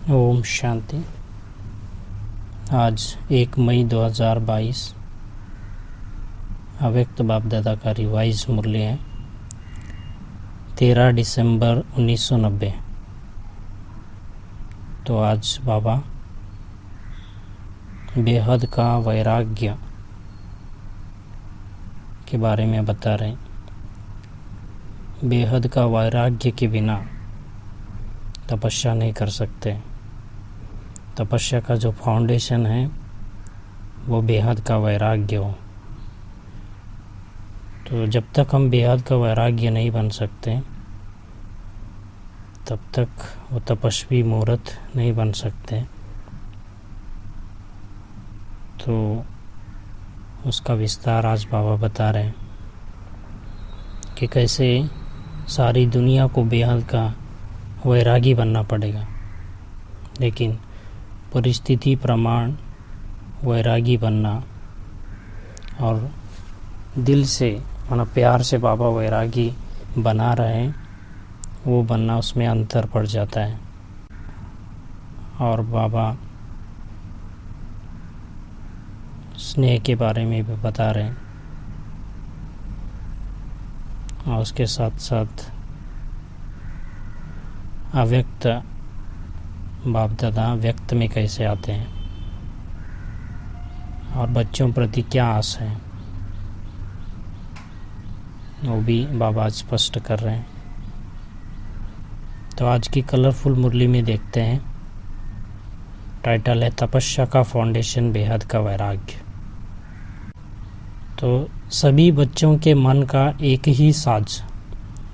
ओम शांति। आज 1 मई 2022 अव्यक्त बाप दादा का रिवाइज मूल्य है 13 दिसंबर 1990। तो आज बाबा बेहद का वैराग्य के बारे में बता रहे हैं। बेहद का वैराग्य के बिना तपस्या नहीं कर सकते। तपस्या का जो फाउंडेशन है वो बेहद का वैराग्य हो। तो जब तक हम बेहद का वैराग्य नहीं बन सकते तब तक वो तपस्वी मूर्त नहीं बन सकते। तो उसका विस्तार आज बाबा बता रहे हैं कि कैसे सारी दुनिया को बेहद का वैरागी बनना पड़ेगा, लेकिन परिस्थिति प्रमाण वैरागी बनना और दिल से प्यार से बाबा वैरागी बना रहे हैं वो बनना, उसमें अंतर पड़ जाता है। और बाबा स्नेह के बारे में भी बता रहे हैं और उसके साथ साथ अव्यक्त बाप दादा व्यक्त में कैसे आते हैं और बच्चों प्रति क्या आस है वो भी बाबा स्पष्ट कर रहे हैं। तो आज की कलरफुल मुरली में देखते हैं। टाइटल है तपस्या का फाउंडेशन बेहद का वैराग्य। तो सभी बच्चों के मन का एक ही साज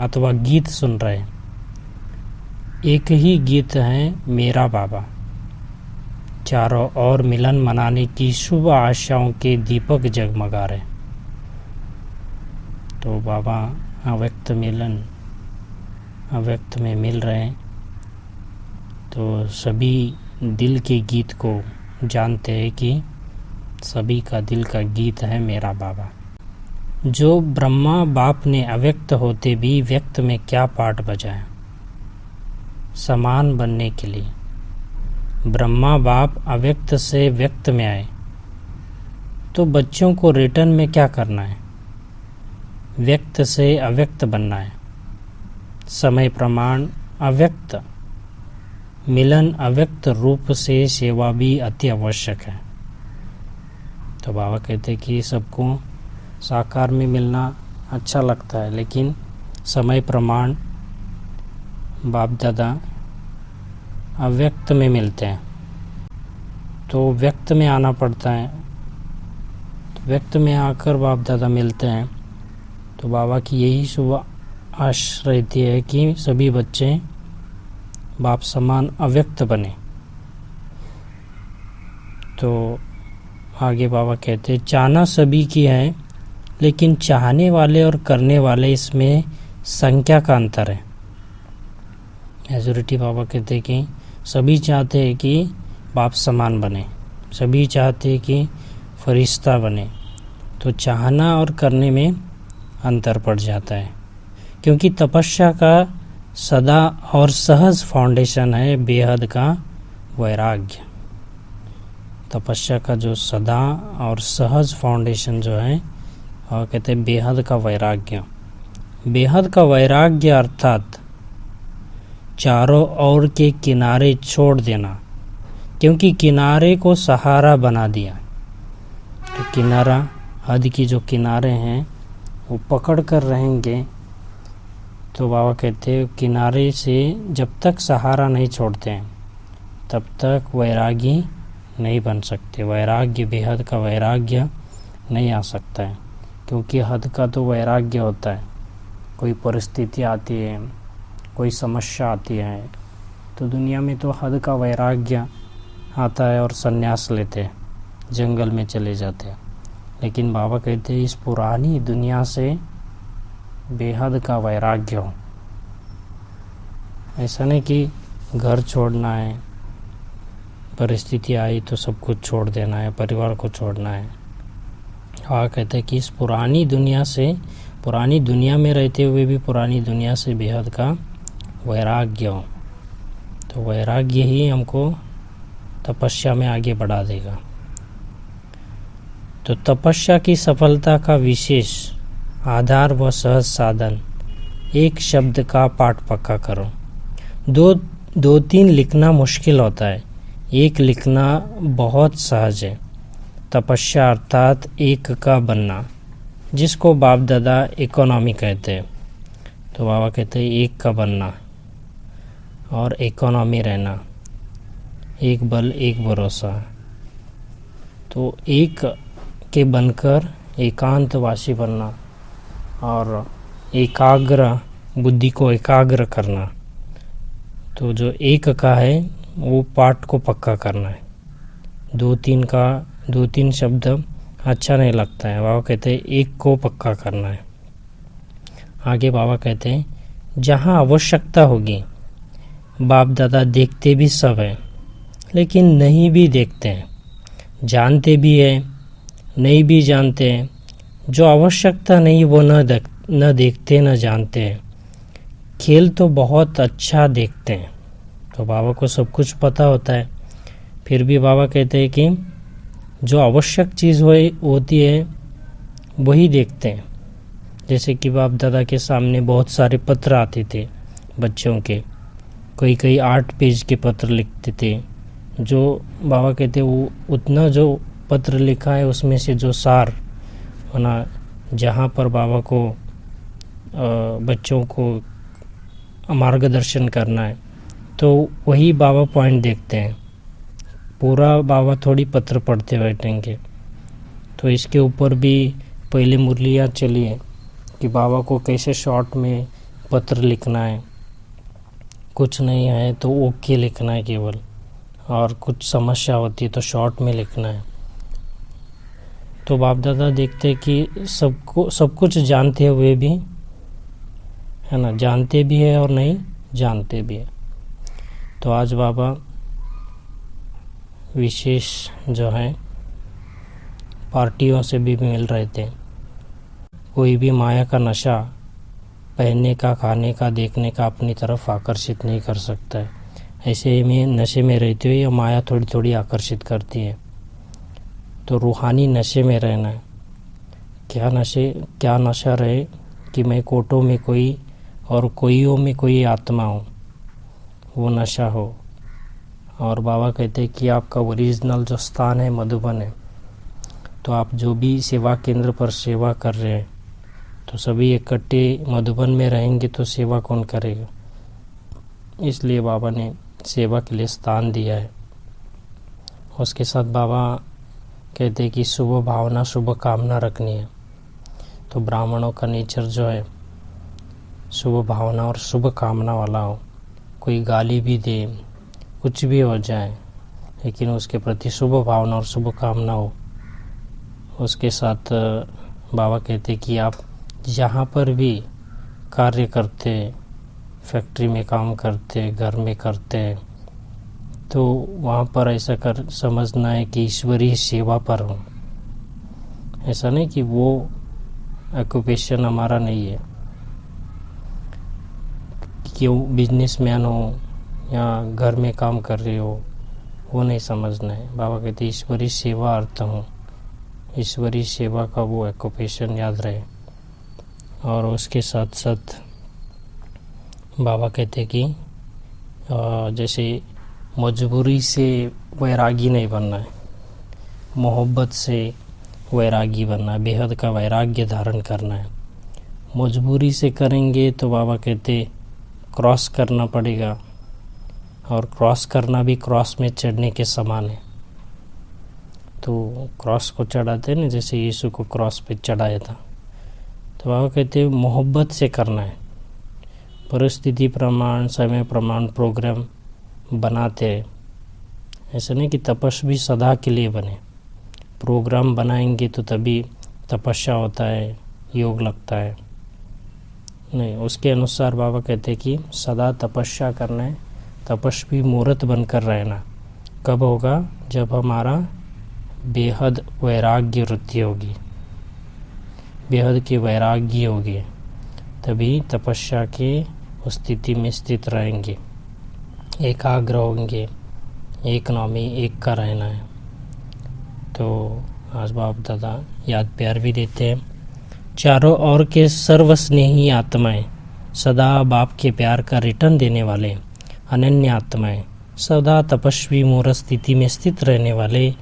अथवा गीत सुन रहे हैं। एक ही गीत है मेरा बाबा। चारों ओर मिलन मनाने की शुभ आशाओं के दीपक जगमगा रहे। तो बाबा अव्यक्त मिलन अव्यक्त में मिल रहे हैं। तो सभी दिल के गीत को जानते हैं कि सभी का दिल का गीत है मेरा बाबा। जो ब्रह्मा बाप ने अव्यक्त होते भी व्यक्त में क्या पाठ बजाया समान बनने के लिए। ब्रह्मा बाप अव्यक्त से व्यक्त में आए तो बच्चों को रिटर्न में क्या करना है? व्यक्त से अव्यक्त बनना है। समय प्रमाण अव्यक्त मिलन अव्यक्त रूप से सेवा भी अति आवश्यक है। तो बाबा कहते हैं कि सबको साकार में मिलना अच्छा लगता है, लेकिन समय प्रमाण बाप दादा अव्यक्त में मिलते हैं तो व्यक्त में आना पड़ता है। तो व्यक्त में आकर बाप दादा मिलते हैं। तो बाबा की यही शुभ आश रहती है कि सभी बच्चे बाप समान अव्यक्त बने। तो आगे बाबा कहते हैं चाहना सभी की है, लेकिन चाहने वाले और करने वाले इसमें संख्या का अंतर है। मेजॉरिटी बाबा कहते हैं कि सभी चाहते हैं कि बाप समान बने, सभी चाहते हैं कि फरिश्ता बने। तो चाहना और करने में अंतर पड़ जाता है, क्योंकि तपस्या का सदा और सहज फाउंडेशन है बेहद का वैराग्य। तपस्या का जो सदा और सहज फाउंडेशन जो है और कहते हैं बेहद का वैराग्य। बेहद का वैराग्य अर्थात चारों ओर के किनारे छोड़ देना, क्योंकि किनारे को सहारा बना दिया। तो किनारा हद की जो किनारे हैं वो पकड़ कर रहेंगे। तो बाबा कहते हैं किनारे से जब तक सहारा नहीं छोड़ते हैं तब तक वैरागी नहीं बन सकते। वैराग्य बेहद का वैराग्य नहीं आ सकता है, क्योंकि हद का तो वैराग्य होता है। कोई परिस्थिति आती है, कोई समस्या आती है तो दुनिया में तो हद का वैराग्य आता है और संन्यास लेते हैं, जंगल में चले जाते हैं। लेकिन बाबा कहते हैं इस पुरानी दुनिया से बेहद का वैराग्य हो। ऐसा नहीं कि घर छोड़ना है, परिस्थिति आई तो सब कुछ छोड़ देना है, परिवार को छोड़ना है। और कहते हैं कि इस पुरानी दुनिया से, पुरानी दुनिया में रहते हुए भी पुरानी दुनिया से बेहद का वैराग्य हो। तो तो वैराग्य ही हमको तपस्या में आगे बढ़ा देगा। तो तपस्या की सफलता का विशेष आधार व सहज साधन, एक शब्द का पाठ पक्का करो। दो तीन लिखना मुश्किल होता है, एक लिखना बहुत सहज है। तपस्या अर्थात एक का बनना, जिसको बाप दादा इकोनॉमी कहते हैं। तो बाबा कहते हैं एक का बनना और इकोनॉमी रहना, एक बल एक भरोसा। तो एक के बनकर एकांतवासी बनना और एकाग्र बुद्धि को एकाग्र करना। तो जो एक का है वो पाठ को पक्का करना है। दो तीन शब्द अच्छा नहीं लगता है। बाबा कहते हैं एक को पक्का करना है। आगे बाबा कहते हैं जहाँ आवश्यकता होगी, बाप दादा देखते भी सब हैं लेकिन नहीं भी देखते हैं, जानते भी हैं नहीं भी जानते हैं। जो आवश्यकता नहीं वो न देखते न जानते हैं। खेल तो बहुत अच्छा देखते हैं। तो बाबा को सब कुछ पता होता है, फिर भी बाबा कहते हैं कि जो आवश्यक चीज़ होती है वही देखते हैं। जैसे कि बाप दादा के सामने बहुत सारे पत्र आते थे बच्चों के, कई 8 पेज के पत्र लिखते थे। जो बाबा कहते वो उतना जो पत्र लिखा है उसमें से जो सार होना, जहाँ पर बाबा को बच्चों को मार्गदर्शन करना है तो वही बाबा पॉइंट देखते हैं। पूरा बाबा थोड़ी पत्र पढ़ते बैठेंगे। तो इसके ऊपर भी पहले मुरलियाँ चली है कि बाबा को कैसे शॉर्ट में पत्र लिखना है। कुछ नहीं है तो ओके लिखना है केवल, और कुछ समस्या होती है तो शॉर्ट में लिखना है। तो बाप दादा देखते कि सब कुछ जानते हुए भी, है ना, जानते भी है और नहीं जानते भी है। तो आज बाबा विशेष जो है पार्टियों से भी मिल रहे थे। कोई भी माया का नशा पहनने का, खाने का, देखने का अपनी तरफ आकर्षित नहीं कर सकता है। ऐसे में नशे में रहते हुए यह माया थोड़ी थोड़ी आकर्षित करती है। तो रूहानी नशे में रहना है। क्या नशा रहे कि मैं कोटों में कोई और कोइयों में कोई आत्मा हूँ, वो नशा हो। और बाबा कहते हैं कि आपका ओरिजिनल जो स्थान है मधुबन है। तो आप जो भी सेवा केंद्र पर सेवा कर रहे हैं तो सभी इकट्ठे मधुबन में रहेंगे तो सेवा कौन करेगा। इसलिए बाबा ने सेवा के लिए स्थान दिया है। उसके साथ बाबा कहते हैं कि शुभ भावना शुभ कामना रखनी है। तो ब्राह्मणों का नेचर जो है शुभ भावना और शुभ कामना वाला हो। कोई गाली भी दे, कुछ भी हो जाए, लेकिन उसके प्रति शुभ भावना और शुभ कामना हो। उसके साथ बाबा कहते कि आप जहाँ पर भी कार्य करते, फैक्ट्री में काम करते, घर में करते, तो वहाँ पर ऐसा समझना है कि ईश्वरीय सेवा पर हो। ऐसा नहीं कि वो ऑक्यूपेशन हमारा नहीं है, क्यों बिजनेसमैन हो या घर में काम कर रहे हो, वो नहीं समझना है। बाबा कहते ईश्वरीय सेवा अर्थ हो, ईश्वरीय सेवा का वो ऑक्यूपेशन याद रहे। और उसके साथ साथ बाबा कहते कि जैसे मजबूरी से वैरागी नहीं बनना है, मोहब्बत से वैरागी बनना है, बेहद का वैराग्य धारण करना है। मजबूरी से करेंगे तो बाबा कहते क्रॉस करना पड़ेगा, और क्रॉस करना भी क्रॉस में चढ़ने के समान है। तो क्रॉस को चढ़ाते हैं ना, जैसे यीशु को क्रॉस पे चढ़ाया था। तो बाबा कहते हैं मोहब्बत से करना है। परिस्थिति प्रमाण, समय प्रमाण प्रोग्राम बनाते हैं। ऐसा नहीं कि तपस्वी सदा के लिए बने। प्रोग्राम बनाएंगे तो तभी तपस्या होता है, योग लगता है, नहीं। उसके अनुसार बाबा कहते हैं कि सदा तपस्या करना है, तपस्वी मूर्त बनकर रहना। कब होगा? जब हमारा बेहद वैराग्य वृत्ति होगी, बेहद की वैराग्य होगी, तभी तपस्या के उस स्थिति में स्थित रहेंगे। एकाग्र होंगे, एक नौमी एक का रहना है। तो आज बाप दादा याद प्यार भी देते हैं। चारों ओर के सर्वस्नेही आत्माएं, सदा बाप के प्यार का रिटर्न देने वाले अनन्य आत्माएं, सदा तपस्वी मूढ़ स्थिति में स्थित रहने वाले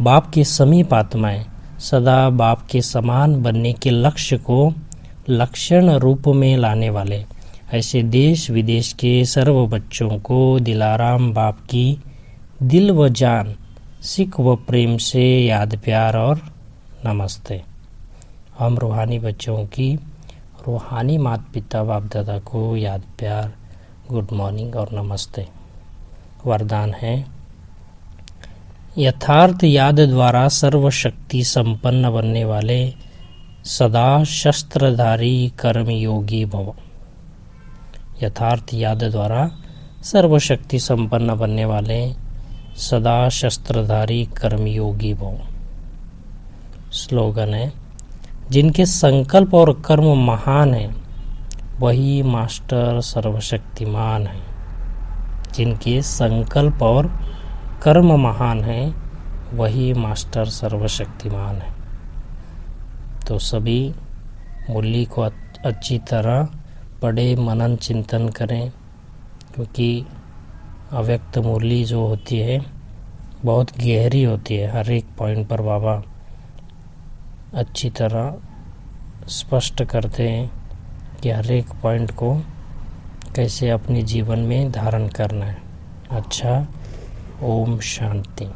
बाप के समीप आत्माएं, सदा बाप के समान बनने के लक्ष्य को लक्षण रूप में लाने वाले ऐसे देश विदेश के सर्व बच्चों को दिलाराम बाप की दिल व जान, सिख व प्रेम से याद प्यार और नमस्ते। हम रूहानी बच्चों की रूहानी माता पिता बाप दादा को याद प्यार, गुड मॉर्निंग और नमस्ते। वरदान है, यथार्थ याद द्वारा सर्वशक्ति संपन्न बनने वाले सदा शस्त्रधारी कर्मयोगी भव। यथार्थ याद द्वारा सर्वशक्ति संपन्न बनने वाले सदा शस्त्रधारी कर्मयोगी भव। स्लोगन है, जिनके संकल्प और कर्म महान हैं वही मास्टर सर्वशक्तिमान है। जिनके संकल्प और कर्म महान है वही मास्टर सर्वशक्तिमान है। तो सभी मुरली को अच्छी तरह पढ़े, मनन चिंतन करें, क्योंकि अव्यक्त मुरली जो होती है बहुत गहरी होती है। हर एक पॉइंट पर बाबा अच्छी तरह स्पष्ट करते हैं कि हर एक पॉइंट को कैसे अपने जीवन में धारण करना है। अच्छा, ओम शांति।